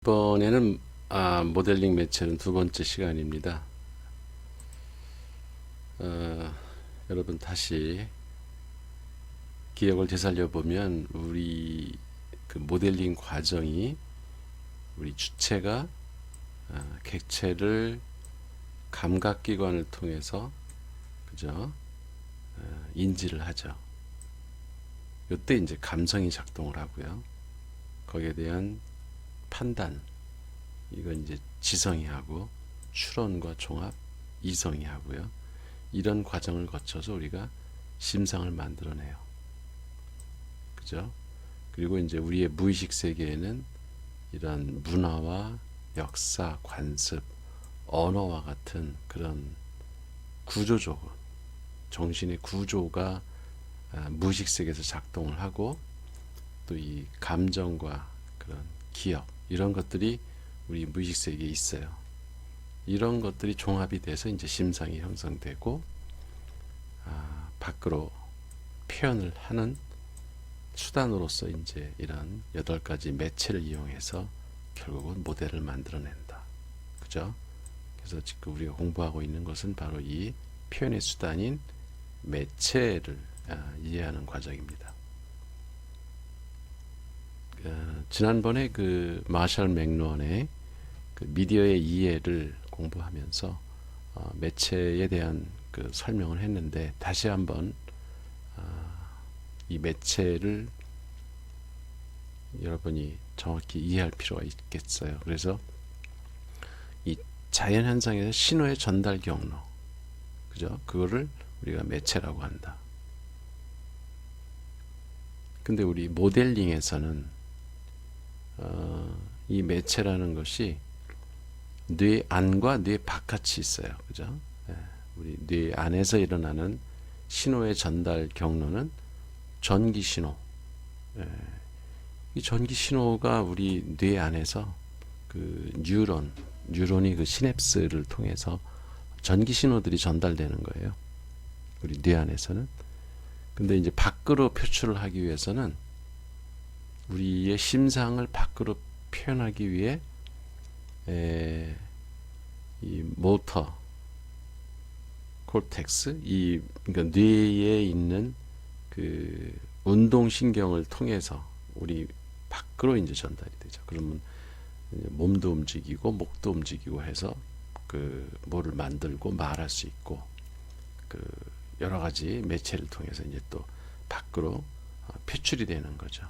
이번에는 모델링 매체는 두 번째 시간입니다. 여러분 다시 기억을 되살려 보면 우리 그 모델링 과정이 우리 주체가 객체를 감각기관을 통해서 그죠? 인지를 하죠. 이때 이제 감성이 작동을 하고요. 거기에 대한 판단, 이건 이제 지성이 하고, 추론과 종합, 이성이 하고요. 이런 과정을 거쳐서 우리가 심상을 만들어내요. 그죠? 그리고 이제 우리의 무의식 세계에는 이런 문화와 역사, 관습, 언어와 같은 그런 구조적으로 정신의 구조가 무의식 세계에서 작동을 하고, 또 이 감정과 그런 기억, 이런 것들이 우리 무의식 세계에 있어요. 이런 것들이 종합이 돼서 이제 심상이 형성되고 밖으로 표현을 하는 수단으로서 이제 이런 8가지 매체를 이용해서 결국은 모델을 만들어낸다. 그죠? 그래서 지금 우리가 공부하고 있는 것은 바로 이 표현의 수단인 매체를 이해하는 과정입니다. 지난번에 그 마샬 맥루언의 그 미디어의 이해를 공부하면서 매체에 대한 그 설명을 했는데, 다시 한번 이 매체를 여러분이 정확히 이해할 필요가 있겠어요. 그래서 이 자연 현상에서 신호의 전달 경로, 그죠? 그거를 우리가 매체라고 한다. 근데 우리 모델링에서는 이 매체라는 것이 뇌 안과 뇌 바깥이 있어요. 그죠? 우리 뇌 안에서 일어나는 신호의 전달 경로는 전기 신호. 이 전기 신호가 우리 뇌 안에서 그 뉴런이 그 시냅스를 통해서 전기 신호들이 전달되는 거예요. 우리 뇌 안에서는. 근데 이제 밖으로 표출을 하기 위해서는 우리의 심상을 밖으로 표현하기 위해 이 모터 콜텍스, 그러니까 뇌에 있는 그 운동신경을 통해서 우리 밖으로 이제 전달이 되죠. 그러면 이제 몸도 움직이고 목도 움직이고 해서 그 뭐를 만들고 말할 수 있고, 그 여러 가지 매체를 통해서 이제 또 밖으로 표출이 되는 거죠.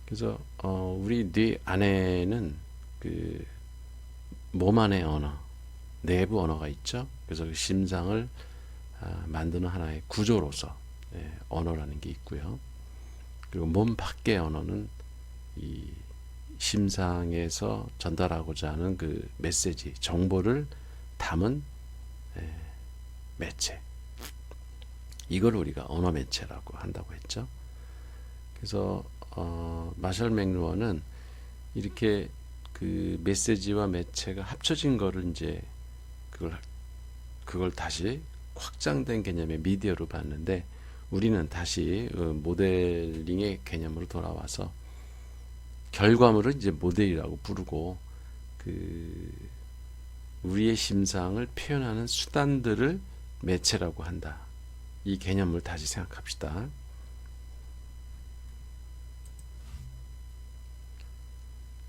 그래서 우리 뇌 안에는 그 몸 안의 언어, 내부 언어가 있죠. 그래서 그 심상을 만드는 하나의 구조로서 언어라는 게 있고요. 그리고 몸 밖의 언어는 이 심상에서 전달하고자 하는 그 메시지, 정보를 담은 매체. 이걸 우리가 언어 매체라고 한다고 했죠. 그래서 마샬 맥루언은 이렇게 그 메시지와 매체가 합쳐진 거를 이제 그걸 다시 확장된 개념의 미디어로 봤는데, 우리는 다시 모델링의 개념으로 돌아와서 결과물을 이제 모델이라고 부르고, 그 우리의 심상을 표현하는 수단들을 매체라고 한다. 이 개념을 다시 생각합시다.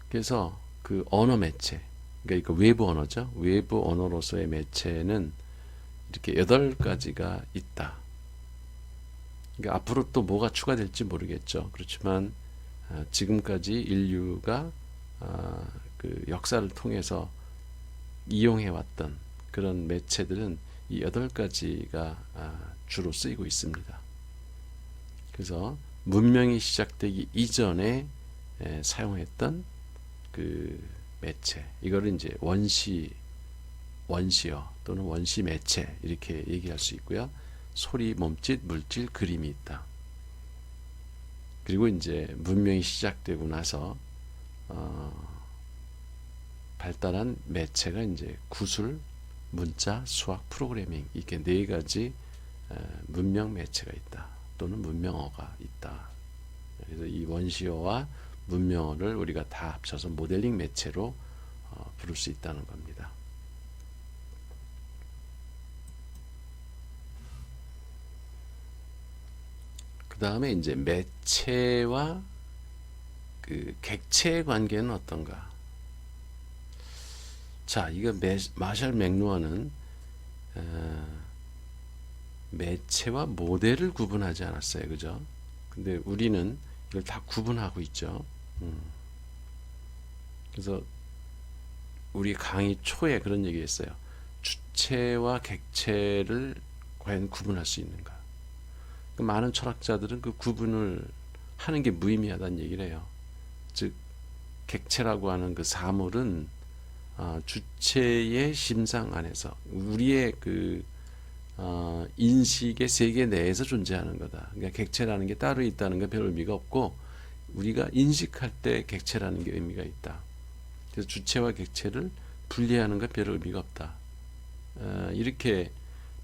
그래서 그 언어 매체, 그러니까 외부 언어죠. 외부 언어로서의 매체는 이렇게 8가지가 있다. 그러니까 앞으로 또 뭐가 추가될지 모르겠죠. 그렇지만 지금까지 인류가 그 역사를 통해서 이용해왔던 그런 매체들은 이 8가지가 주로 쓰이고 있습니다. 그래서 문명이 시작되기 이전에 사용했던 그 매체, 이거를 이제 원시어 또는 원시 매체 이렇게 얘기할 수 있고요. 소리, 몸짓, 물질, 그림이 있다. 그리고 이제 문명이 시작되고 나서 발달한 매체가 이제 구술, 문자, 수학, 프로그래밍, 이렇게 4가지 문명 매체가 있다. 또는 문명어가 있다. 그래서 이 원시어와 문명어를 우리가 다 합쳐서 모델링 매체로 부를 수 있다는 겁니다. 그 다음에 이제 매체와 그 객체의 관계는 어떤가? 자, 이거 마샬 맥루어는 매체와 모델을 구분하지 않았어요, 그죠? 근데 우리는 이걸 다 구분하고 있죠. 그래서 우리 강의 초에 그런 얘기했어요. 주체와 객체를 과연 구분할 수 있는가? 그 많은 철학자들은 그 구분을 하는 게 무의미하다는 얘기를 해요. 즉 객체라고 하는 그 사물은 주체의 심상 안에서 우리의 그 인식의 세계 내에서 존재하는 거다. 그러니까 객체라는 게 따로 있다는 게 별 의미가 없고 우리가 인식할 때 객체라는 게 의미가 있다. 그래서 주체와 객체를 분리하는 건 별 의미가 없다. 이렇게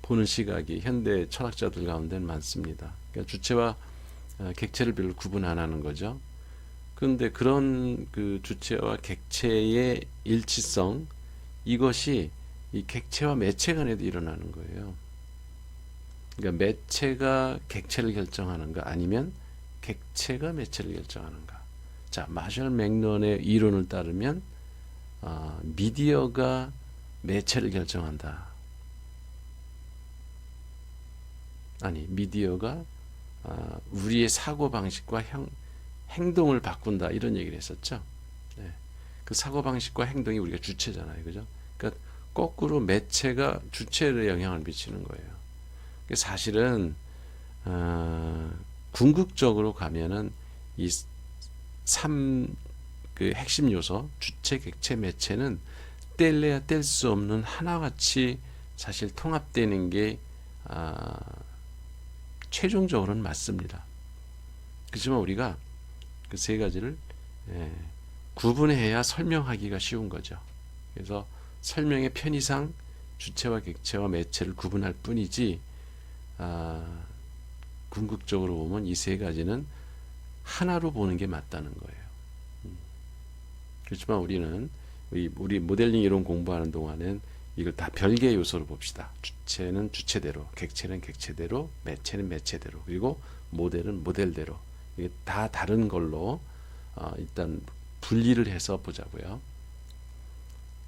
보는 시각이 현대 철학자들 가운데는 많습니다. 그러니까 주체와 객체를 별로 구분 안 하는 거죠. 그런데 그런 그 주체와 객체의 일치성, 이것이 이 객체와 매체 간에도 일어나는 거예요. 그러니까 매체가 객체를 결정하는가 아니면 객체가 매체를 결정하는가. 자, 마셜 맥런의 이론을 따르면 미디어가 매체를 결정한다. 아니, 미디어가 우리의 사고방식과 행동을 바꾼다, 이런 얘기를 했었죠. 네. 그 사고방식과 행동이 우리가 주체잖아요, 그죠? 그러니까 거꾸로 매체가 주체에 영향을 미치는 거예요. 사실은 궁극적으로 가면은 이 그 핵심 요소 주체, 객체, 매체는 뗄래야 뗄 수 없는 하나같이 사실 통합되는 게 최종적으로는 맞습니다. 그렇지만 우리가 그 세 가지를 구분해야 설명하기가 쉬운 거죠. 그래서 설명의 편의상 주체와 객체와 매체를 구분할 뿐이지 궁극적으로 보면 이 세 가지는 하나로 보는 게 맞다는 거예요. 그렇지만 우리는 우리 모델링 이론 공부하는 동안은 이걸 다 별개의 요소로 봅시다. 주체는 주체대로, 객체는 객체대로, 매체는 매체대로, 그리고 모델은 모델대로. 이게 다 다른 걸로 일단 분리를 해서 보자고요.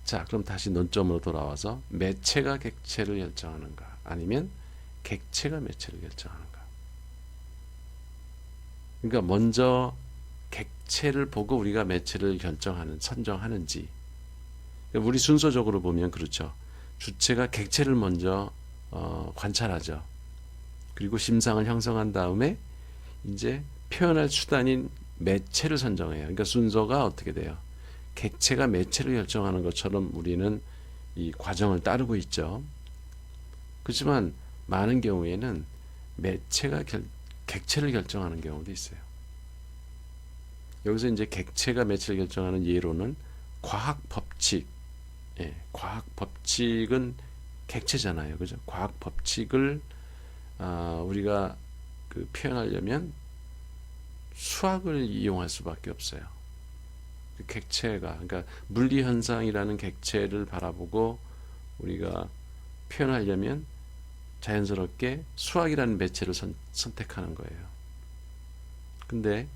자, 그럼 다시 논점으로 돌아와서 매체가 객체를 결정하는가 아니면 객체가 매체를 결정하는가. 그러니까 먼저 객체를 보고 우리가 매체를 선정하는지. 우리 순서적으로 보면 그렇죠. 주체가 객체를 먼저 관찰하죠. 그리고 심상을 형성한 다음에 이제 표현할 수단인 매체를 선정해요. 그러니까 순서가 어떻게 돼요? 객체가 매체를 결정하는 것처럼 우리는 이 과정을 따르고 있죠. 그렇지만 많은 경우에는 매체가 객체를 결정하는 경우도 있어요. 여기서 이제 객체가 매체를 결정하는 예로는 과학 법칙. 과학 법칙은 객체잖아요, 그죠? 과학 법칙을 우리가 그 표현하려면 수학을 이용할 수밖에 없어요. 그 객체가, 그러니까 물리 현상이라는 객체를 바라보고 우리가 표현하려면 자연스럽게 수학이라는 매체를 선택하는 거예요. 근데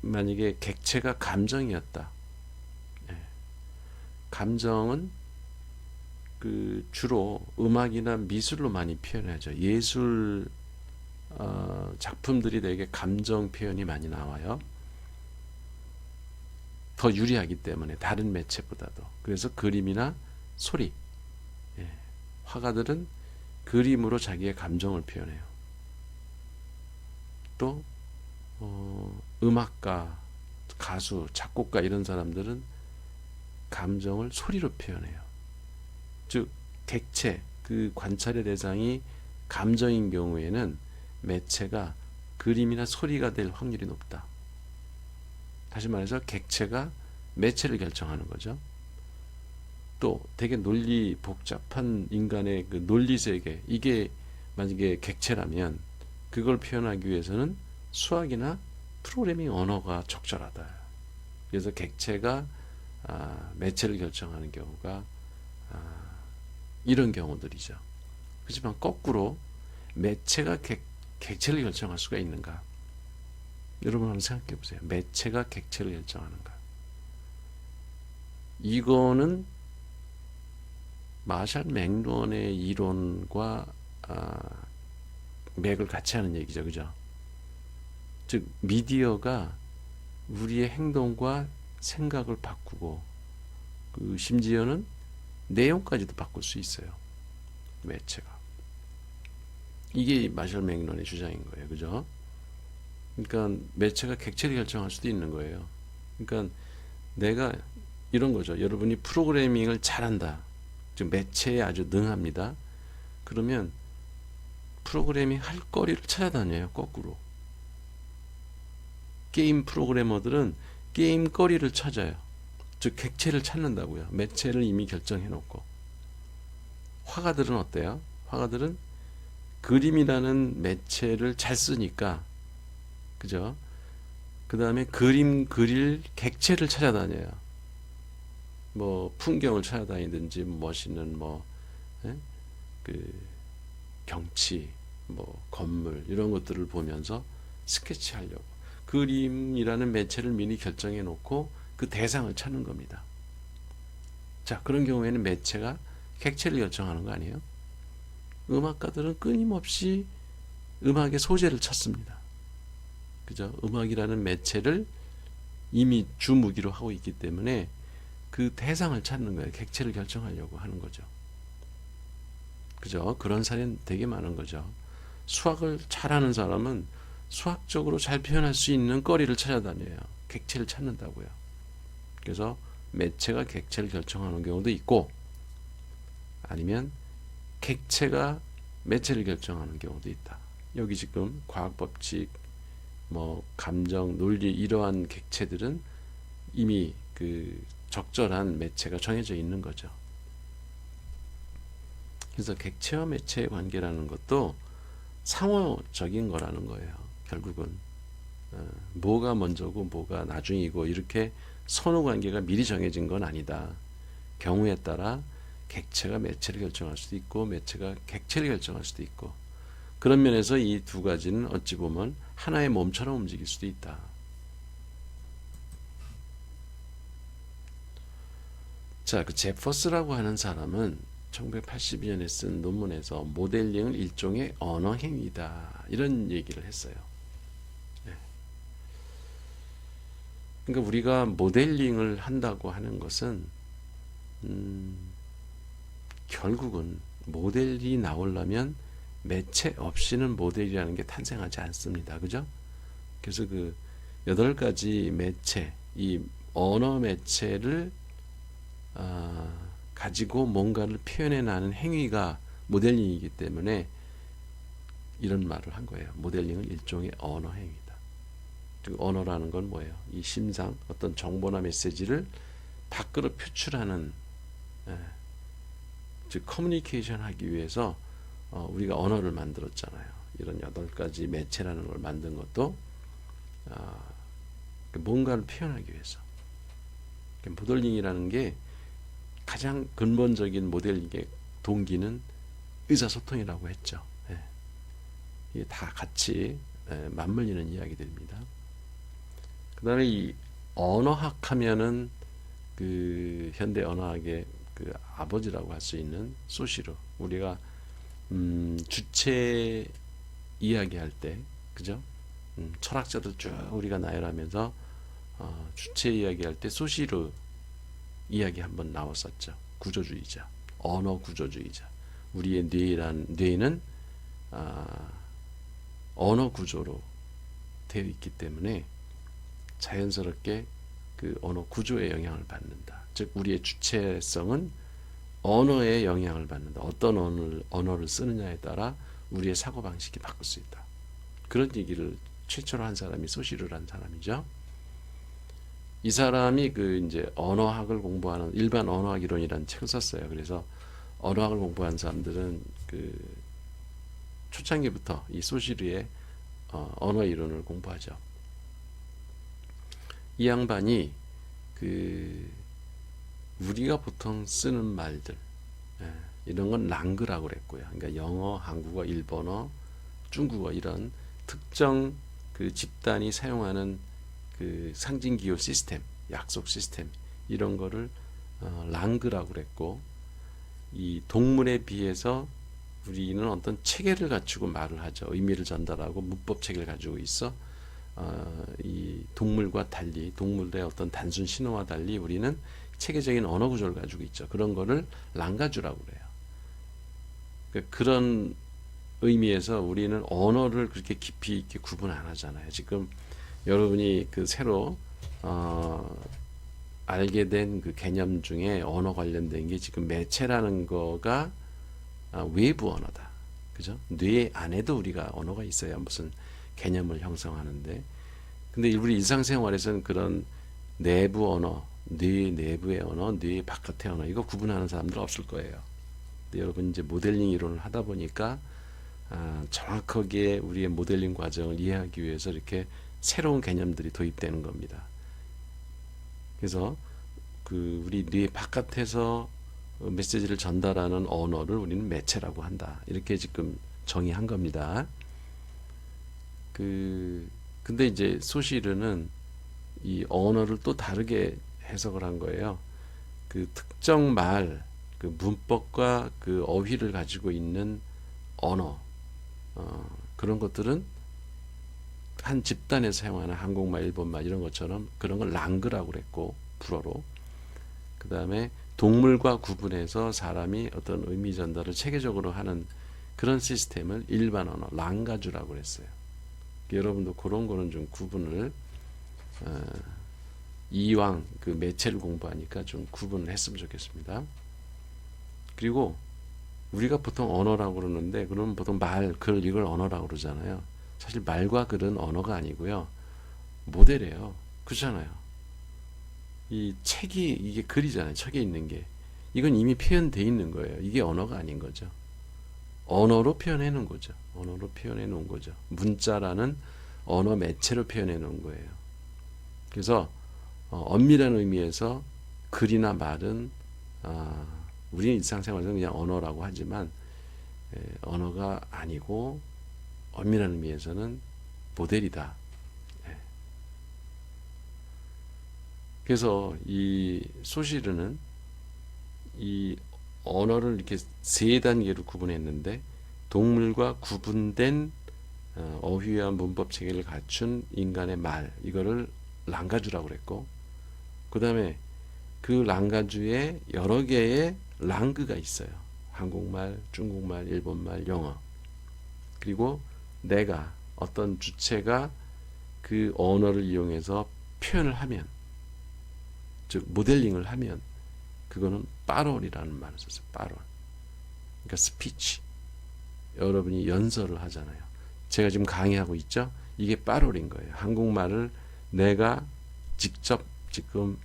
만약에 객체가 감정이었다. 감정은 그 주로 음악이나 미술로 많이 표현하죠. 예술 작품들이 되게 감정 표현이 많이 나와요. 더 유리하기 때문에 다른 매체보다도. 그래서 그림이나 소리, 화가들은 그림으로 자기의 감정을 표현해요. 또 음악가, 가수, 작곡가 이런 사람들은 감정을 소리로 표현해요. 즉 객체, 그 관찰의 대상이 감정인 경우에는 매체가 그림이나 소리가 될 확률이 높다. 다시 말해서 객체가 매체를 결정하는 거죠. 또 되게 논리 복잡한 인간의 그 논리 세계, 이게 만약에 객체라면 그걸 표현하기 위해서는 수학이나 프로그래밍 언어가 적절하다. 그래서 객체가 매체를 결정하는 경우가 이런 경우들이죠. 그렇지만 거꾸로 매체가 객체를 결정할 수가 있는가? 여러분 한번 생각해 보세요. 매체가 객체를 결정하는가? 이거는 마샬 맥루언의 이론과 맥을 같이 하는 얘기죠. 그죠? 즉 미디어가 우리의 행동과 생각을 바꾸고 심지어는 내용까지도 바꿀 수 있어요. 매체가. 이게 마샬 맥루언의 주장인 거예요. 그죠? 그러니까 매체가 객체를 결정할 수도 있는 거예요. 그러니까 내가 이런 거죠. 여러분이 프로그래밍을 잘한다. 즉 매체에 아주 능합니다. 그러면 프로그래밍 할 거리를 찾아다녀요. 거꾸로. 게임 프로그래머들은 게임 거리를 찾아요. 즉 객체를 찾는다고요. 매체를 이미 결정해 놓고. 화가들은 어때요? 화가들은 그림이라는 매체를 잘 쓰니까, 그죠? 그 다음에 그림 그릴 객체를 찾아다녀요. 뭐 풍경을 찾아다니든지 멋있는 그 경치, 건물 이런 것들을 보면서 스케치하려고 그림이라는 매체를 미리 결정해 놓고 그 대상을 찾는 겁니다. 자, 그런 경우에는 매체가 객체를 결정하는 거 아니에요? 음악가들은 끊임없이 음악의 소재를 찾습니다. 그죠? 음악이라는 매체를 이미 주무기로 하고 있기 때문에 그 대상을 찾는 거예요. 객체를 결정하려고 하는 거죠. 그죠? 그런 사례는 되게 많은 거죠. 수학을 잘하는 사람은 수학적으로 잘 표현할 수 있는 거리를 찾아다녀요. 객체를 찾는다고요. 그래서 매체가 객체를 결정하는 경우도 있고, 아니면 객체가 매체를 결정하는 경우도 있다. 여기 지금 과학 법칙, 감정, 논리 이러한 객체들은 이미 그 적절한 매체가 정해져 있는 거죠. 그래서 객체와 매체의 관계라는 것도 상호적인 거라는 거예요. 결국은 뭐가 먼저고 뭐가 나중이고 이렇게 선호 관계가 미리 정해진 건 아니다. 경우에 따라 객체가 매체를 결정할 수도 있고 매체가 객체를 결정할 수도 있고, 그런 면에서 이 두 가지는 어찌 보면 하나의 몸처럼 움직일 수도 있다. 자, 그 제퍼스라고 하는 사람은 1982년에 쓴 논문에서 모델링을 일종의 언어 행위다 이런 얘기를 했어요. 네. 그러니까 우리가 모델링을 한다고 하는 것은 결국은 모델이 나오려면 매체 없이는 모델이라는 게 탄생하지 않습니다. 그죠? 그래서 그 8가지 매체, 이 언어 매체를 가지고 뭔가를 표현해내는 행위가 모델링이기 때문에 이런 말을 한 거예요. 모델링은 일종의 언어 행위다. 그리고 언어라는 건 뭐예요? 이 심상, 어떤 정보나 메시지를 밖으로 표출하는, 즉 커뮤니케이션 하기 위해서 우리가 언어를 만들었잖아요. 이런 8가지 매체라는 걸 만든 것도 뭔가를 표현하기 위해서. 모델링이라는 게 가장 근본적인 모델링의 동기는 의사소통이라고 했죠. 이게 다 같이 맞물리는 이야기들입니다. 그 다음에 이 언어학 하면은 그 현대 언어학의 그 아버지라고 할 수 있는 소시르, 우리가 주체 이야기할 때, 그죠? 철학자들 쭉 우리가 나열하면서 주체 이야기할 때 소시르 이야기 한번 나왔었죠. 구조주의자, 언어 구조주의자. 우리의 뇌는 언어 구조로 되어 있기 때문에 자연스럽게 그 언어 구조에 영향을 받는다. 즉 우리의 주체성은 언어에 영향을 받는다. 어떤 언어를 쓰느냐에 따라 우리의 사고방식이 바뀔 수 있다. 그런 얘기를 최초로 한 사람이 소시르라는 사람이죠. 이 사람이 그 이제 언어학을 공부하는 일반 언어학 이론이라는 책을 썼어요. 그래서 언어학을 공부하는 사람들은 그 초창기부터 이 소시르의 언어 이론을 공부하죠. 이 양반이 그 우리가 보통 쓰는 말들, 예, 이런 건 랑그라고 그랬고요. 그러니까 영어, 한국어, 일본어, 중국어 이런 특정 그 집단이 사용하는 그 상징 기호 시스템, 약속 시스템 이런 거를 랑그라고 그랬고, 이 동물에 비해서 우리는 어떤 체계를 갖추고 말을 하죠. 의미를 전달하고 문법 체계를 가지고 있어. 이 동물과 달리, 동물의 어떤 단순 신호와 달리 우리는 체계적인 언어 구조를 가지고 있죠. 그런 거를 랑가주라고 그래요. 그러니까 그런 의미에서 우리는 언어를 그렇게 깊이 있게 구분 안 하잖아요. 지금 여러분이 그 새로 알게 된 그 개념 중에 언어 관련된 게 지금 매체라는 거가 외부 언어다. 그죠? 뇌 안에도 우리가 언어가 있어야 무슨 개념을 형성하는데, 근데 우리 일상생활에서는 그런 내부 언어, 뇌 내부의 언어, 뇌 바깥의 언어 이거 구분하는 사람들 없을 거예요. 근데 여러분 이제 모델링 이론을 하다 보니까 정확하게 우리의 모델링 과정을 이해하기 위해서 이렇게 새로운 개념들이 도입되는 겁니다. 그래서 그 우리 뇌 바깥에서 메시지를 전달하는 언어를 우리는 매체라고 한다. 이렇게 지금 정의한 겁니다. 근데 이제 소시르는 이 언어를 또 다르게 해석을 한 거예요. 그 특정 말, 그 문법과 그 어휘를 가지고 있는 언어, 그런 것들은 한 집단에서 사용하는 한국말, 일본말 이런 것처럼 그런 걸 랑그라고 그랬고, 불어로. 그 다음에 동물과 구분해서 사람이 어떤 의미 전달을 체계적으로 하는 그런 시스템을 일반 언어, 랑가주라고 그랬어요. 여러분도 그런 거는 좀 구분을 이왕 그 매체를 공부하니까 좀 구분을 했으면 좋겠습니다. 그리고 우리가 보통 언어라고 그러는데, 그러면 보통 말, 글 이걸 언어라고 그러잖아요. 사실 말과 글은 언어가 아니고요, 모델이에요. 그렇잖아요. 이 책이 이게 글이잖아요. 책에 있는 게 이건 이미 표현돼 있는 거예요. 이게 언어가 아닌 거죠. 언어로 표현해 놓은 거죠. 언어로 표현해 놓은 거죠. 문자라는 언어 매체로 표현해 놓은 거예요. 그래서 엄밀한 의미에서 글이나 말은 우리 일상생활에서는 그냥 언어라고 하지만 언어가 아니고 엄밀한 의미에서는 모델이다. 그래서 이 소시르는 이 언어를 이렇게 세 단계로 구분했는데, 동물과 구분된 어휘와 문법 체계를 갖춘 인간의 말, 이거를 랑가주라고 그랬고, 그 다음에 그 랑가주에 여러 개의 랑그가 있어요. 한국말, 중국말, 일본말, 영어. 그리고 내가 어떤 주체가 그 언어를 이용해서 표현을 하면, 즉 모델링을 하면, 그거는 빠롤이라는 말을 썼어요. 빠롤. 그러니까 스피치. 여러분이 연설을 하잖아요. 제가 지금 강의하고 있죠. 이게 빠롤인 거예요. 한국말을 내가 직접 지금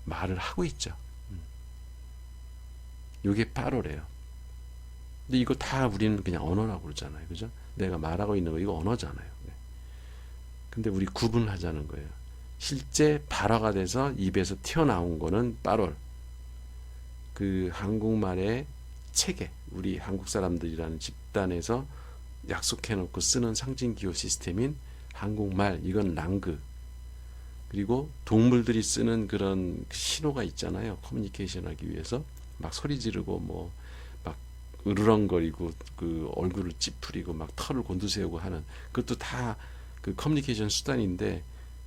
말을 하고 있죠. 이게 빠롤이에요. 근데 이거 다 우리는 그냥 언어라고 그러잖아요. 그죠? 내가 말하고 있는 거 이거 언어잖아요. 근데 우리 구분하자는 거예요. 실제 발화가 돼서 입에서 튀어나온 거는 빠롤. 그 한국말의 체계, 우리 한국 사람들이라는 집단에서 약속해놓고 쓰는 상징 기호 시스템인 한국말, 이건 랑그. 그리고 동물들이 쓰는 그런 신호가 있잖아요. 커뮤니케이션 하기 위해서 막 소리 지르고 뭐 막 으르렁거리고 그 얼굴을 찌푸리고 막 털을 곤두세우고 하는, 그것도 다 그 커뮤니케이션 수단인데,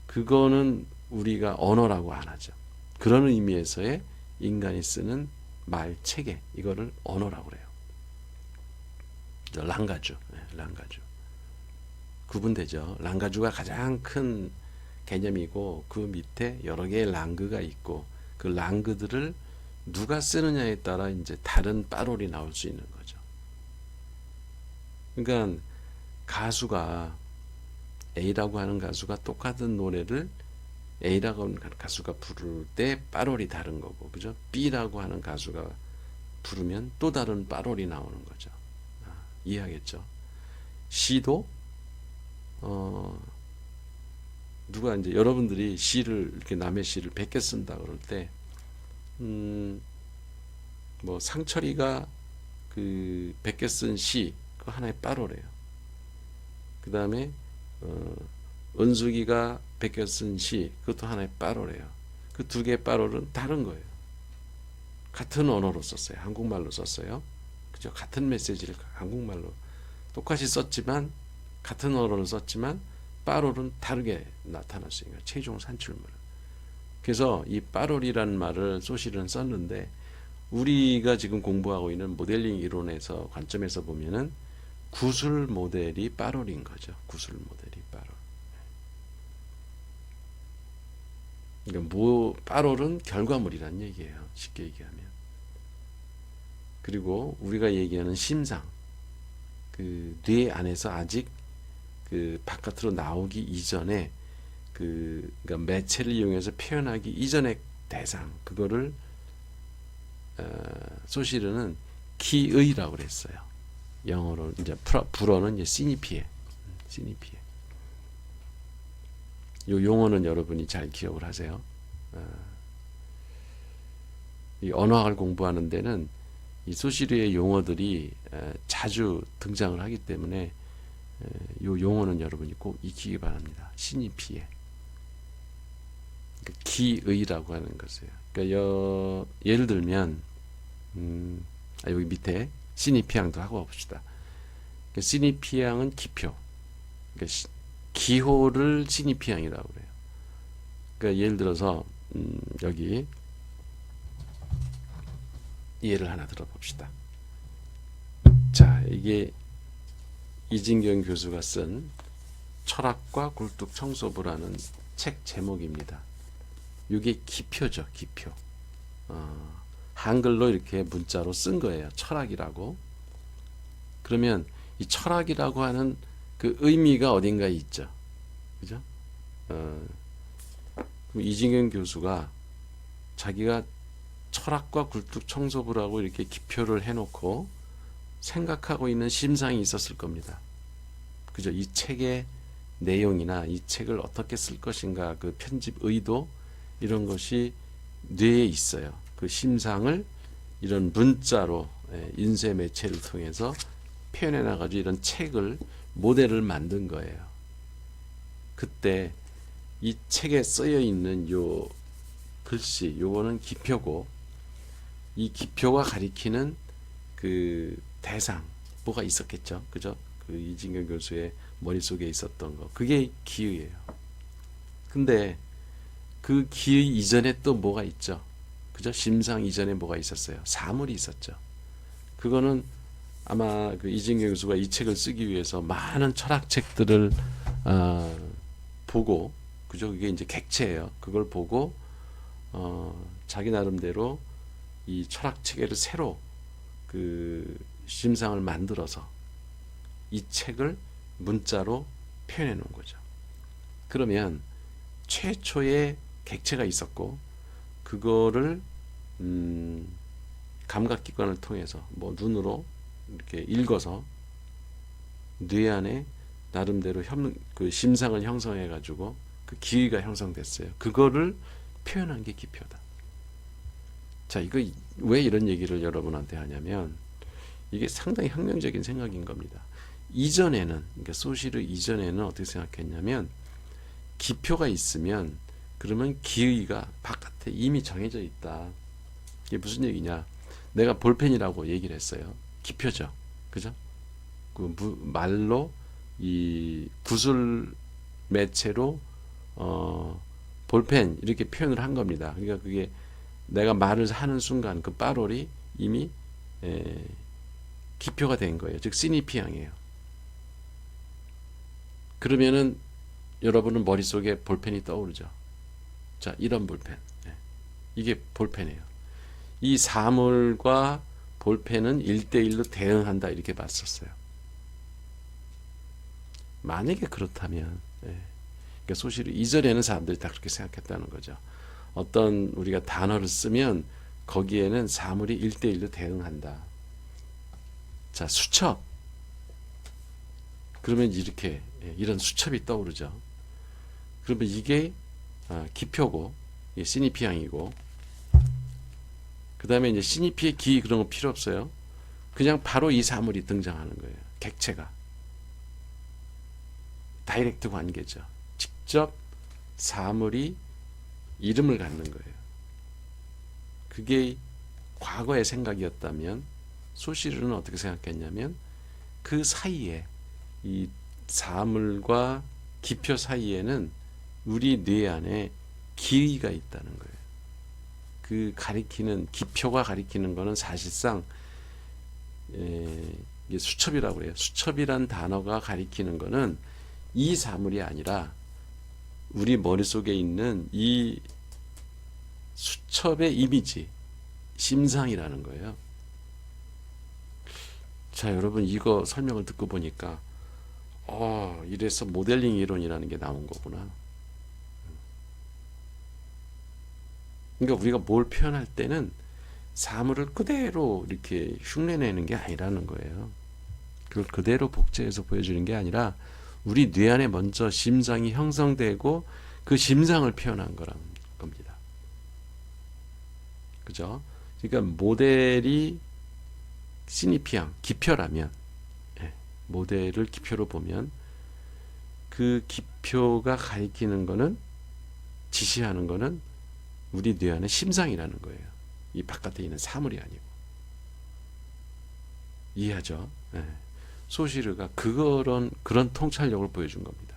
그거는 우리가 언어라고 안 하죠. 그런 의미에서의 인간이 쓰는 말 체계, 이거를 언어라고 그래요. 랑가주, 랑가주. 구분되죠. 랑가주가 가장 큰 개념이고, 그 밑에 여러 개의 랑그가 있고, 그 랑그들을 누가 쓰느냐에 따라 이제 다른 빠롤이 나올 수 있는 거죠. 그러니까 가수가, A라고 하는 가수가 똑같은 노래를 A라고 하는 가수가 부를 때 빠롤이 다른 거고, 그죠? B라고 하는 가수가 부르면 또 다른 빠롤이 나오는 거죠. 이해하겠죠? C도 누가 이제 여러분들이 시를 이렇게 남의 시를 100개 쓴다 그럴 때, 뭐 상철이가 그 100개 쓴 시, 그 하나의 빠로래요. 그 다음에 은숙이가 100개 쓴 시, 그것도 하나의 빠로래요. 그 두 개의 빠로는 다른 거예요. 같은 언어로 썼어요. 한국말로 썼어요. 그죠? 같은 메시지를 한국말로 똑같이 썼지만, 같은 언어를 썼지만 빠롤은 다르게 나타났으니까 최종 산출물은. 그래서 이 빠롤이라는 말을 소실은 썼는데, 우리가 지금 공부하고 있는 모델링 이론에서 관점에서 보면은 구술 모델이 빠롤인 거죠. 구술 모델이 빠롤. 그러니까 빠롤은 결과물이란 얘기예요. 쉽게 얘기하면. 그리고 우리가 얘기하는 심상, 그 뇌 안에서 아직 그 바깥으로 나오기 이전에 그러니까 매체를 이용해서 표현하기 이전의 대상, 그거를 소시르는 기의라고 그랬어요. 영어로 이제 불어는 이제 시니피에. 요 용어는 여러분이 잘 기억을 하세요. 이 언어학을 공부하는 데는 이 소시르의 용어들이 자주 등장을 하기 때문에 요 용어는 여러분이 꼭 익히기 바랍니다. 시니피에. 그러니까 기의라고 하는 것이에요. 그러니까 예를 들면 여기 밑에 시니피앙도 하고 봅시다. 그러니까 시니피앙은 기표. 그러니까 기호를 시니피앙이라고 그래요. 그러니까 예를 들어서 여기 예를 하나 들어봅시다. 자, 이게 이진경 교수가 쓴 철학과 굴뚝청소부라는 책 제목입니다. 이게 기표죠, 기표. 한글로 이렇게 문자로 쓴 거예요. 철학이라고. 그러면 이 철학이라고 하는 그 의미가 어딘가에 있죠. 그죠? 그럼 이진경 교수가 자기가 철학과 굴뚝청소부라고 이렇게 기표를 해놓고 생각하고 있는 심상이 있었을 겁니다. 그죠? 이 책의 내용이나 이 책을 어떻게 쓸 것인가, 그 편집 의도, 이런 것이 뇌에 있어요. 그 심상을 이런 문자로 인쇄 매체를 통해서 표현해 나가지고 이런 책을, 모델을 만든 거예요. 그때 이 책에 쓰여 있는 요 글씨, 요거는 기표고, 이 기표가 가리키는 그 대상, 뭐가 있었겠죠. 그죠? 그 이진경 교수의 머릿속에 있었던 거. 그게 기의예요. 근데 그 기의 이전에 또 뭐가 있죠. 그죠? 심상 이전에 뭐가 있었어요. 사물이 있었죠. 그거는 아마 그 이진경 교수가 이 책을 쓰기 위해서 많은 철학책들을 보고, 그죠? 그게 이제 객체예요. 그걸 보고 자기 나름대로 이 철학 체계를 새로 그 심상을 만들어서 이 책을 문자로 표현해 놓은 거죠. 그러면 최초의 객체가 있었고, 그거를 감각기관을 통해서 뭐 눈으로 이렇게 읽어서 뇌 안에 나름대로 그 심상을 형성해 가지고 그 기의가 형성됐어요. 그거를 표현한 게 기표다. 자, 이거 왜 이런 얘기를 여러분한테 하냐면, 이게 상당히 혁명적인 생각인 겁니다. 이전에는, 그러니까 소시르 이전에는 어떻게 생각했냐면, 기표가 있으면 그러면 기의가 바깥에 이미 정해져 있다. 이게 무슨 얘기냐? 내가 볼펜이라고 얘기를 했어요. 기표죠. 그죠? 그 말로 이 구술 매체로 볼펜 이렇게 표현을 한 겁니다. 그러니까 그게 내가 말을 하는 순간 그 빠롤이 이미 기표가 된 거예요. 즉 시니피앙이에요. 그러면은 여러분은 머릿속에 볼펜이 떠오르죠. 자, 이런 볼펜. 이게 볼펜이에요. 이 사물과 볼펜은 1대1로 대응한다, 이렇게 봤었어요. 만약에 그렇다면, 그러니까 소시르 이전에는 사람들이 다 그렇게 생각했다는 거죠. 어떤 우리가 단어를 쓰면 거기에는 사물이 1대1로 대응한다. 자, 수첩. 그러면 이렇게 이런 수첩이 떠오르죠. 그러면 이게 기표고, 이게 시니피향이고, 그 다음에 이제 시니피의 기 그런 거 필요 없어요. 그냥 바로 이 사물이 등장하는 거예요. 객체가. 다이렉트 관계죠. 직접 사물이 이름을 갖는 거예요. 그게 과거의 생각이었다면 소시르는 어떻게 생각했냐면 그 사이에 이 사물과 기표 사이에는 우리 뇌 안에 기의가 있다는 거예요. 그 가리키는 기표가 가리키는 거는 사실상 이게 수첩이라고 해요. 수첩이란 단어가 가리키는 거는 이 사물이 아니라 우리 머릿속에 있는 이 수첩의 이미지, 심상이라는 거예요. 자, 여러분 이거 설명을 듣고 보니까 이래서 모델링 이론이라는 게 나온 거구나. 그러니까 우리가 뭘 표현할 때는 사물을 그대로 이렇게 흉내내는 게 아니라는 거예요. 그걸 그대로 복제해서 보여주는 게 아니라 우리 뇌 안에 먼저 심상이 형성되고 그 심상을 표현한 거란 겁니다. 그죠? 그러니까 모델이 시니피앙, 기표라면, 모델을 기표로 보면 그 기표가 가리키는 거는, 지시하는 거는 우리 뇌 안에 심상이라는 거예요. 이 바깥에 있는 사물이 아니고. 이해하죠? 소시르가 그런 통찰력을 보여준 겁니다.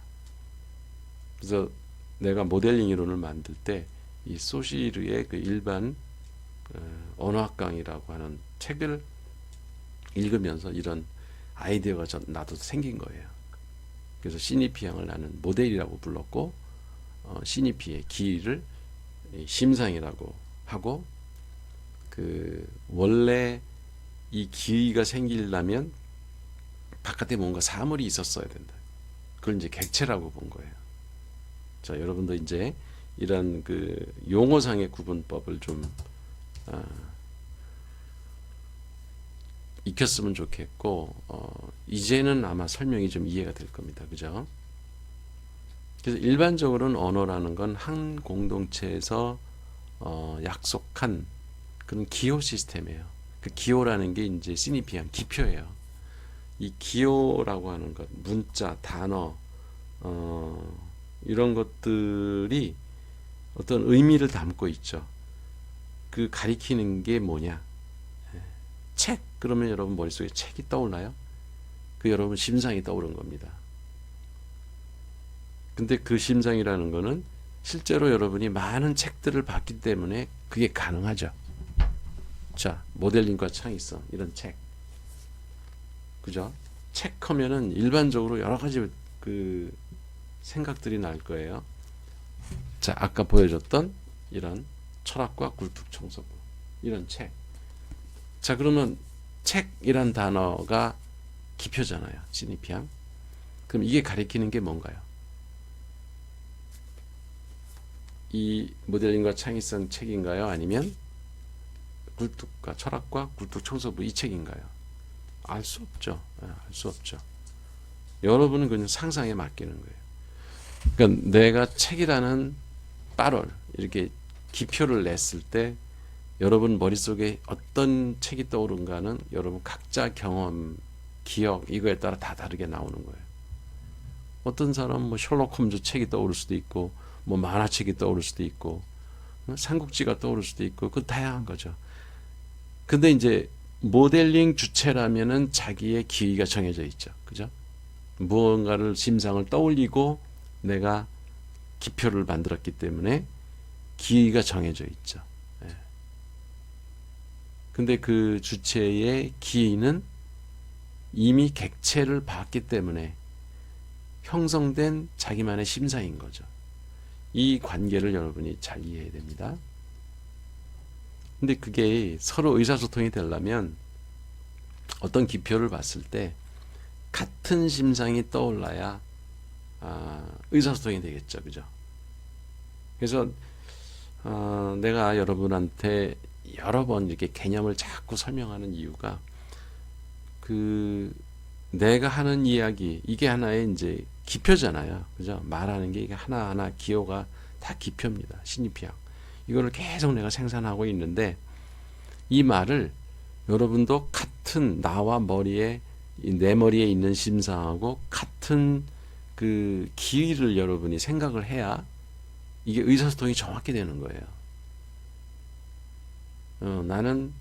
그래서 내가 모델링 이론을 만들 때 이 소시르의 그 일반 언어학 강의라고 하는 책을 읽으면서 이런 아이디어가 나도 생긴 거예요. 그래서 시니피향을 나는 모델이라고 불렀고, 시니피의 기를 심상이라고 하고, 그 원래 이 기의가 생기려면 바깥에 뭔가 사물이 있었어야 된다. 그걸 이제 객체라고 본 거예요. 자, 여러분도 이제 이런 그 용어상의 구분법을 좀 익혔으면 좋겠고, 이제는 아마 설명이 좀 이해가 될 겁니다. 그죠? 그래서 일반적으로는 언어라는 건 한 공동체에서 약속한 그런 기호 시스템이에요. 그 기호라는 게 이제 시니피한 기표예요. 이 기호라고 하는 것, 문자, 단어, 이런 것들이 어떤 의미를 담고 있죠. 그 가리키는 게 뭐냐? 책. 그러면 여러분 머릿속에 책이 떠올라요? 그 여러분 심상이 떠오른 겁니다. 근데 그 심상이라는 거는 실제로 여러분이 많은 책들을 봤기 때문에 그게 가능하죠. 자, 모델링과 창의성, 이런 책. 그죠? 책 하면은 일반적으로 여러 가지 그 생각들이 날 거예요. 자, 아까 보여줬던 이런 철학과 굴뚝청소부, 이런 책. 자, 그러면 책이란 단어가 기표잖아요. 시니피앙. 그럼 이게 가리키는 게 뭔가요? 이 모델링과 창의성 책인가요? 아니면 굴뚝과 철학과 굴뚝청소부 이 책인가요? 알 수 없죠. 알 수 없죠. 여러분은 그냥 상상에 맡기는 거예요. 그러니까 내가 책이라는 빠롤, 이렇게 기표를 냈을 때 여러분 머릿속에 어떤 책이 떠오른가는 여러분 각자 경험, 기억 이거에 따라 다 다르게 나오는 거예요. 어떤 사람은 뭐 셜록 홈즈 책이 떠오를 수도 있고, 뭐 만화책이 떠오를 수도 있고, 삼국지가 떠오를 수도 있고, 그건 다양한 거죠. 근데 이제 모델링 주체라면은 자기의 기의가 정해져 있죠. 그죠? 무언가를 심상을 떠올리고 내가 기표를 만들었기 때문에 기의가 정해져 있죠. 근데 그 주체의 기의는 이미 객체를 봤기 때문에 형성된 자기만의 심상인 거죠. 이 관계를 여러분이 잘 이해해야 됩니다. 근데 그게 서로 의사소통이 되려면 어떤 기표를 봤을 때 같은 심상이 떠올라야 의사소통이 되겠죠. 그죠? 그래서 내가 여러분한테 여러 번 이렇게 개념을 자꾸 설명하는 이유가 그 내가 하는 이야기, 이게 하나의 이제 기표잖아요. 그죠? 말하는 게 이게 하나하나 기호가 다 기표입니다. 시니피앙. 이거를 계속 내가 생산하고 있는데 이 말을 여러분도 같은 나와 머리에 내 머리에 있는 심상하고 같은 그 기위를 여러분이 생각을 해야 이게 의사소통이 정확히 되는 거예요. 나는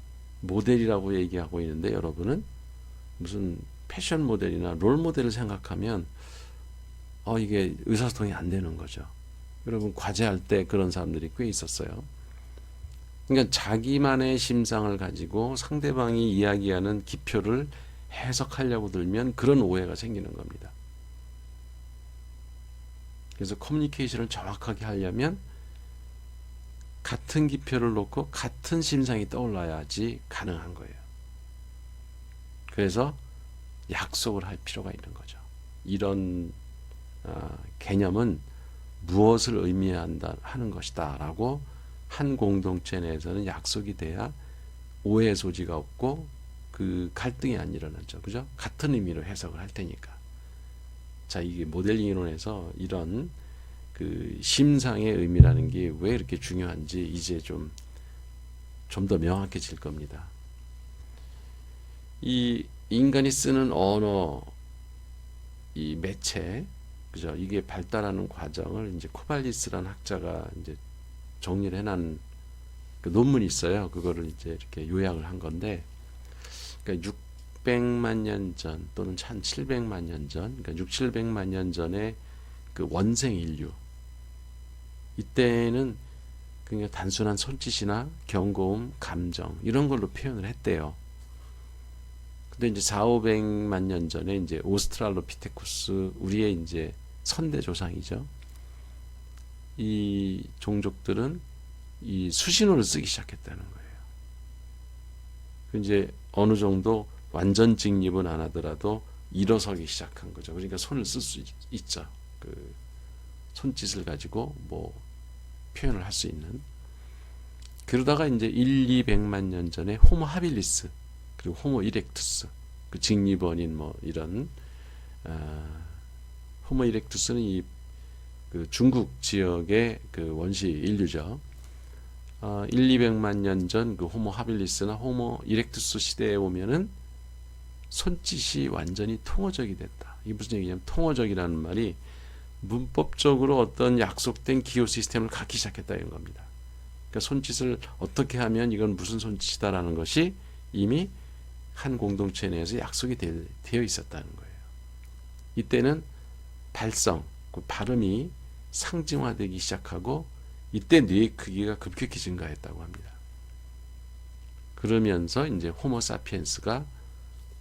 모델이라고 얘기하고 있는데 여러분은 무슨 패션 모델이나 롤 모델을 생각하면 이게 의사소통이 안 되는 거죠. 여러분 과제할 때 그런 사람들이 꽤 있었어요. 그러니까 자기만의 심상을 가지고 상대방이 이야기하는 기표를 해석하려고 들면 그런 오해가 생기는 겁니다. 그래서 커뮤니케이션을 정확하게 하려면 같은 기표를 놓고 같은 심상이 떠올라야지 가능한 거예요. 그래서 약속을 할 필요가 있는 거죠. 이런 개념은 무엇을 의미한다 하는 것이다 라고 한 공동체 내에서는 약속이 돼야 오해 소지가 없고 그 갈등이 안 일어나죠. 그죠? 같은 의미로 해석을 할 테니까. 자, 이게 모델링 이론에서 이런 그 심상의 의미라는 게 왜 이렇게 중요한지 이제 좀 더 명확해질 겁니다. 이 인간이 쓰는 언어, 이 매체, 그죠? 이게 발달하는 과정을 이제 코발리스라는 학자가 이제 정리를 해놓은 그 논문이 있어요. 그거를 이제 이렇게 요약을 한 건데, 그러니까 600만 년 전 또는 한 700만 년 전, 그러니까 6, 700만 년 전에 그 원생 인류, 이때는 그냥 단순한 손짓이나 경고음, 감정 이런 걸로 표현을 했대요. 근데 이제 4, 500만 년 전에 이제 오스트랄로피테쿠스, 우리의 이제 선대 조상이죠. 이 종족들은 이 수신호를 쓰기 시작했다는 거예요. 이제 어느 정도 완전 직립은 안 하더라도 일어서기 시작한 거죠. 그러니까 손을 쓸 수 있죠. 그 손짓을 가지고 뭐 표현을 할 수 있는. 그러다가 이제 1, 200만 년 전에 호모 하빌리스 그리고 호모 이렉투스, 그 직립원인 뭐 이런 호모 이렉투스는 이 그 중국 지역의 그 원시 인류죠. 1, 200만 년 전 그 호모 하빌리스나 호모 이렉투스 시대에 오면은 손짓이 완전히 통어적이 됐다. 이게 무슨 얘기냐면 통어적이라는 말이 문법적으로 어떤 약속된 기호 시스템을 갖기 시작했다 이런 겁니다. 그러니까 손짓을 어떻게 하면 이건 무슨 손짓이다라는 것이 이미 한 공동체 내에서 약속이 되어 있었다는 거예요. 이때는 발성, 그 발음이 상징화되기 시작하고 이때 뇌의 크기가 급격히 증가했다고 합니다. 그러면서 이제 호모 사피엔스가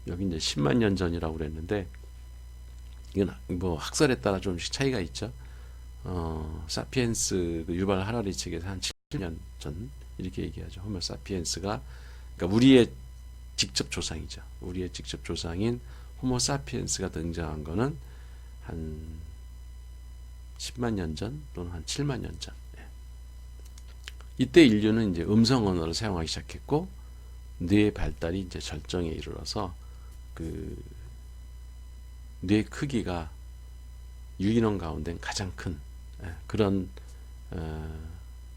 여기 이제 10만 년 전이라고 그랬는데 이건 뭐 학설에 따라 좀씩 차이가 있죠. 사피엔스 그 유발 하라리 책에서 한 7년 전 이렇게 얘기하죠. 호모 사피엔스가 그러니까 우리의 직접 조상이죠. 우리의 직접 조상인 호모 사피엔스가 등장한 거는 한 10만 년 전 또는 한 7만 년 전. 이때 인류는 이제 음성 언어를 사용하기 시작했고 뇌의 발달이 이제 절정에 이르러서 그 뇌 크기가 유인원 가운데 가장 큰 그런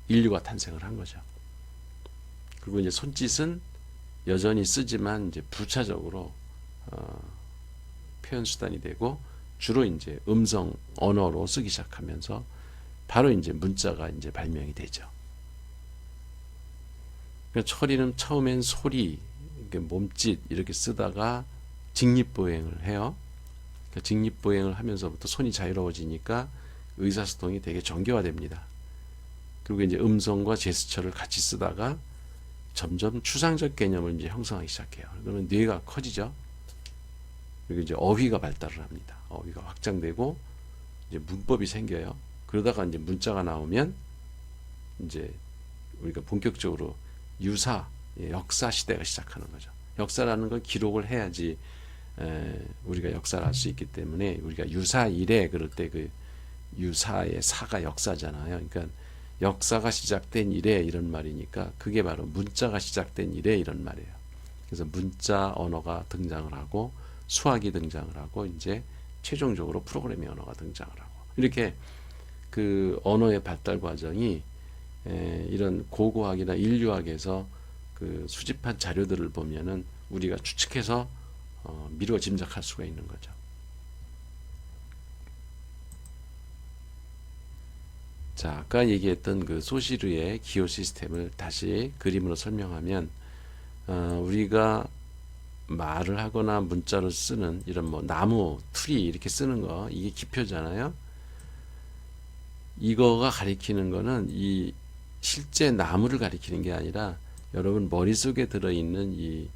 인류가 탄생을 한 거죠. 그리고 이제 손짓은 여전히 쓰지만 이제 부차적으로 표현 수단이 되고 주로 이제 음성 언어로 쓰기 시작하면서 바로 이제 문자가 이제 발명이 되죠. 그러니까 처리는 처음엔 소리, 몸짓 이렇게 쓰다가 직립보행을 해요. 그러니까 직립보행을 하면서부터 손이 자유로워지니까 의사소통이 되게 정교화됩니다. 그리고 이제 음성과 제스처를 같이 쓰다가 점점 추상적 개념을 이제 형성하기 시작해요. 그러면 뇌가 커지죠. 그리고 이제 어휘가 발달을 합니다. 어휘가 확장되고 이제 문법이 생겨요. 그러다가 이제 문자가 나오면 이제 우리가 본격적으로 유사, 역사 시대가 시작하는 거죠. 역사라는 건 기록을 해야지 우리가 역사를 할 수 있기 때문에 우리가 유사 이래 그럴 때 그 유사의 사가 역사잖아요. 그러니까 역사가 시작된 이래 이런 말이니까 그게 바로 문자가 시작된 이래 이런 말이에요. 그래서 문자 언어가 등장을 하고 수학이 등장을 하고 이제 최종적으로 프로그래밍 언어가 등장을 하고 이렇게 그 언어의 발달 과정이 이런 고고학이나 인류학에서 그 수집한 자료들을 보면은 우리가 추측해서 미루어 짐작할 수가 있는 거죠. 자, 아까 얘기했던 그 소시르의 기호 시스템을 다시 그림으로 설명하면 우리가 말을 하거나 문자를 쓰는 이런 뭐 나무, 트리 이렇게 쓰는 거 이게 기표잖아요. 이거가 가리키는 거는 이 실제 나무를 가리키는 게 아니라 여러분 머릿속에 들어있는 이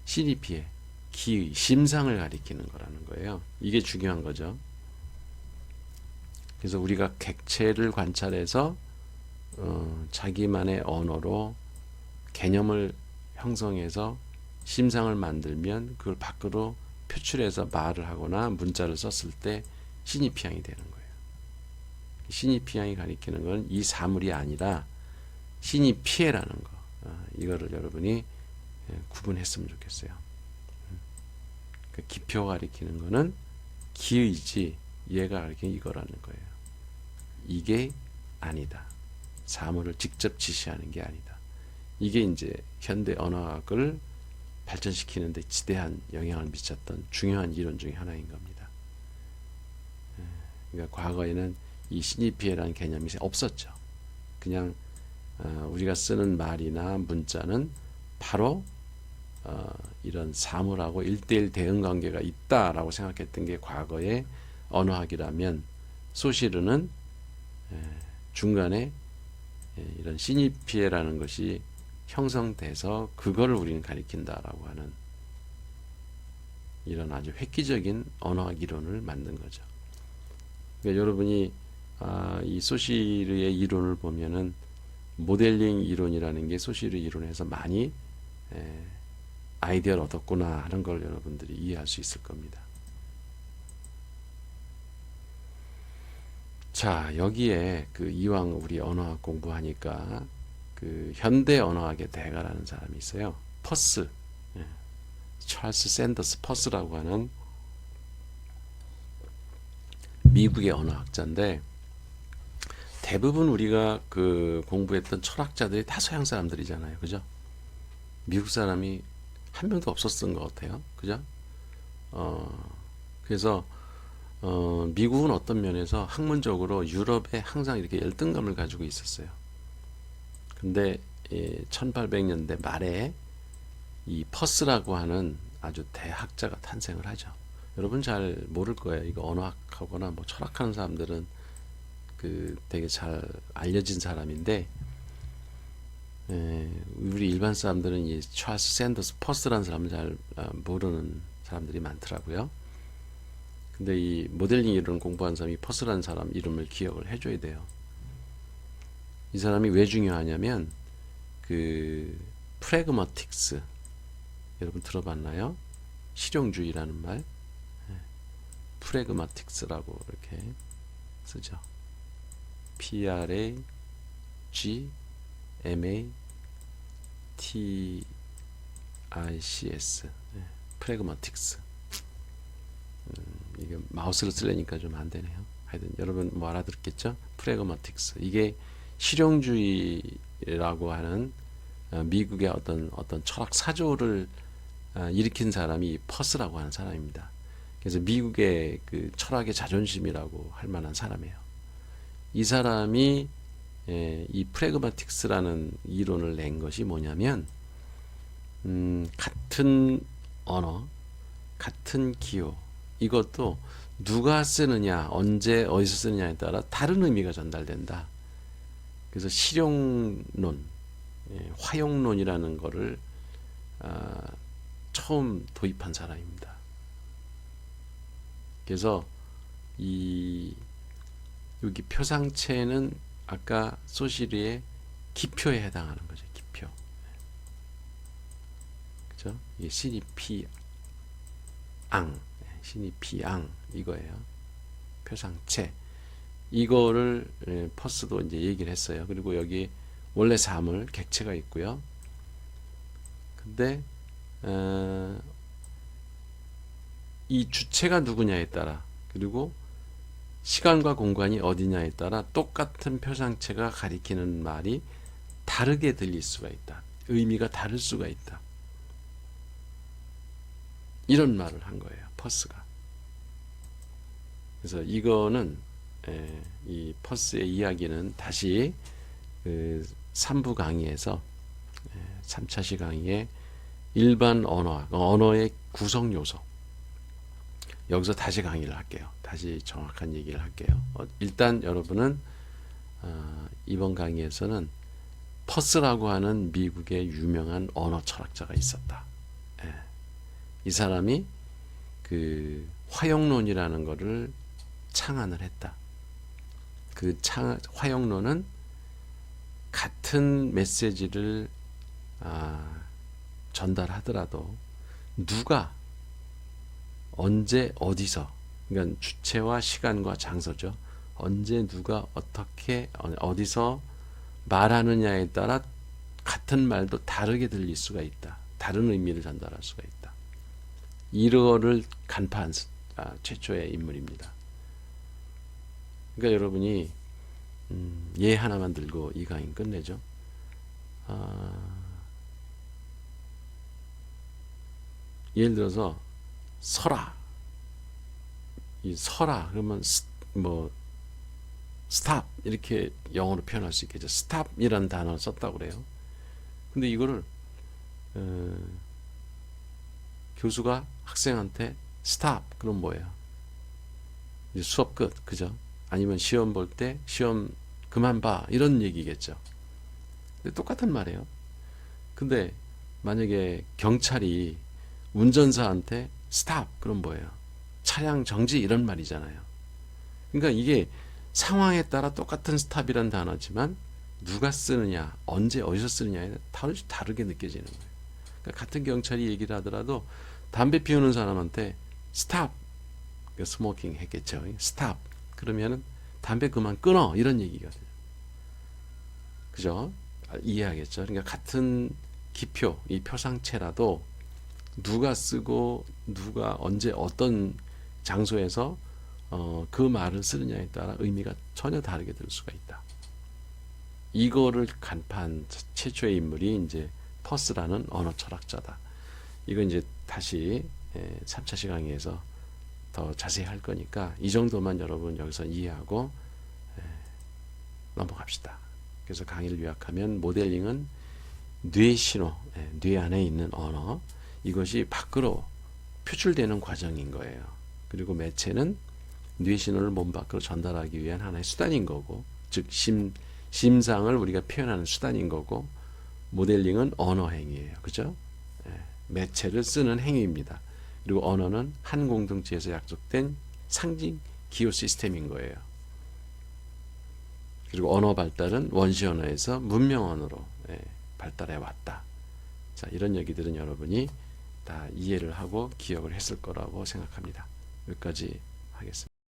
CDP의 기의, 심상을 가리키는 거라는 거예요. 이게 중요한 거죠. 그래서 우리가 객체를 관찰해서 자기만의 언어로 개념을 형성해서 심상을 만들면 그걸 밖으로 표출해서 말을 하거나 문자를 썼을 때 시니피앙이 되는 거예요. 시니피앙이 가리키는 건 이 사물이 아니라 시니피에라는 거. 이거를 여러분이 구분했으면 좋겠어요. 그 기표 가리키는 거는 기의지 얘가 가리키는 이거라는 거예요. 이게 아니다. 사물을 직접 지시하는 게 아니다. 이게 이제 현대 언어학을 발전시키는 데 지대한 영향을 미쳤던 중요한 이론 중에 하나인 겁니다. 그러니까 과거에는 이 시니피에라는 개념이 없었죠. 그냥 우리가 쓰는 말이나 문자는 바로 이런 사물하고 1대1 대응 관계가 있다라고 생각했던 게 과거의 언어학이라면 소시르는 중간에 이런 시니피에라는 것이 형성돼서 그거를 우리는 가리킨다라고 하는 이런 아주 획기적인 언어학 이론을 만든 거죠. 그러니까 여러분이 이 소시르의 이론을 보면은 모델링 이론이라는 게 소시르 이론에서 많이 아이디어를 얻었구나 하는 걸 여러분들이 이해할 수 있을 겁니다. 자, 여기에 그 이왕 우리 언어학 공부하니까 그 현대 언어학의 대가라는 사람이 있어요. 퍼스, 찰스 샌더스 퍼스라고 하는 미국의 언어학자인데 대부분 우리가 그 공부했던 철학자들이 다 서양 사람들이잖아요, 그죠? 미국 사람이 한 명도 없었던 것 같아요, 그죠? 그래서 미국은 어떤 면에서 학문적으로 유럽에 항상 이렇게 열등감을 가지고 있었어요. 근데 1800년대 말에 이 퍼스라고 하는 아주 대학자가 탄생을 하죠. 여러분 잘 모를 거예요. 이거 언어학하거나 뭐 철학하는 사람들은 그 되게 잘 알려진 사람인데 우리 일반 사람들은 이 찰스 샌더스 퍼스라는 사람을 잘 모르는 사람들이 많더라고요. 근데 이 모델링 이론을 공부한 사람이 퍼스라는 사람 이름을 기억을 해줘야 돼요. 이 사람이 왜 중요하냐면 그 프래그마틱스 여러분 들어봤나요? 실용주의라는 말 프래그마틱스라고 이렇게 쓰죠. P-R-A-G-M-A-T-I-C-S 프래그마틱스 이게 마우스를 쓰려니까 좀 안 되네요. 하여튼 여러분 뭐 알아들었겠죠? 프래그마틱스 이게 실용주의라고 하는 미국의 어떤 철학 사조를 일으킨 사람이 퍼스라고 하는 사람입니다. 그래서 미국의 그 철학의 자존심이라고 할 만한 사람이에요. 이 사람이 이 프래그마틱스라는 이론을 낸 것이 뭐냐면 같은 언어, 같은 기호 이것도 누가 쓰느냐, 언제 어디서 쓰느냐에 따라 다른 의미가 전달된다. 그래서 실용론, 화용론이라는 거를 처음 도입한 사람입니다. 그래서 여기 표상체는 아까 소시르의 기표에 해당하는 거죠. 기표. 그죠? 이게 시니피앙 이거예요. 표상체. 이거를 퍼스도 이제 얘기를 했어요. 그리고 여기 원래 사물 객체가 있고요. 근데 이 주체가 누구냐에 따라 그리고 시간과 공간이 어디냐에 따라 똑같은 표상체가 가리키는 말이 다르게 들릴 수가 있다. 의미가 다를 수가 있다. 이런 말을 한 거예요. 퍼스가. 그래서 이거는 이 퍼스의 이야기는 다시 그 3부 강의에서 3차시 강의에 일반 언어의 구성 요소 여기서 다시 강의를 할게요. 다시 정확한 얘기를 할게요. 일단 여러분은 이번 강의에서는 퍼스라고 하는 미국의 유명한 언어 철학자가 있었다. 이 사람이 그 화형론이라는 것을 창안을 했다. 그 화형론은 같은 메시지를 전달하더라도 누가 언제 어디서, 그러니까 주체와 시간과 장소죠. 언제 누가 어떻게 어디서 말하느냐에 따라 같은 말도 다르게 들릴 수가 있다. 다른 의미를 전달할 수가 있다. 이거를 간파한 최초의 인물입니다. 그러니까 여러분이 예 하나만 들고 이 강의 끝내죠. 예를 들어서 서라. 이 서라 그러면 뭐 stop 이렇게 영어로 표현할 수 있겠죠. stop이라는 단어를 썼다고 그래요. 근데 이거를 교수가 학생한테 stop 그럼 뭐예요? 이제 수업 끝, 그죠? 아니면 시험 볼 때 시험 그만 봐 이런 얘기겠죠. 근데 똑같은 말이에요. 근데 만약에 경찰이 운전사한테 stop 그럼 뭐예요? 차량 정지 이런 말이잖아요. 그러니까 이게 상황에 따라 똑같은 stop이란 단어지만 누가 쓰느냐, 언제 어디서 쓰느냐에 다르게 느껴지는 거예요. 그러니까 같은 경찰이 얘기를 하더라도 담배 피우는 사람한테 stop, 그러니까 스모킹 했겠죠. stop 그러면은 담배 그만 끊어 이런 얘기가 돼요. 그죠? 이해하겠죠? 그러니까 같은 기표, 이 표상체라도 누가 쓰고 누가 언제 어떤 장소에서 그 말을 쓰느냐에 따라 의미가 전혀 다르게 들 수가 있다. 이거를 간파한 최초의 인물이 이제 퍼스라는 언어 철학자다. 이거 이제 다시 3차 강의에서 더 자세히 할 거니까 이 정도만 여러분 여기서 이해하고 넘어갑시다. 그래서 강의를 요약하면 모델링은 뇌 신호, 뇌 안에 있는 언어, 이것이 밖으로 표출되는 과정인 거예요. 그리고 매체는 뇌 신호를 몸 밖으로 전달하기 위한 하나의 수단인 거고, 즉 심상을 우리가 표현하는 수단인 거고, 모델링은 언어 행위예요. 그죠? 매체를 쓰는 행위입니다. 그리고 언어는 한 공동체에서 약속된 상징 기호 시스템인 거예요. 그리고 언어 발달은 원시 언어에서 문명 언어로 발달해 왔다. 자, 이런 얘기들은 여러분이 다 이해를 하고 기억을 했을 거라고 생각합니다. 여기까지 하겠습니다.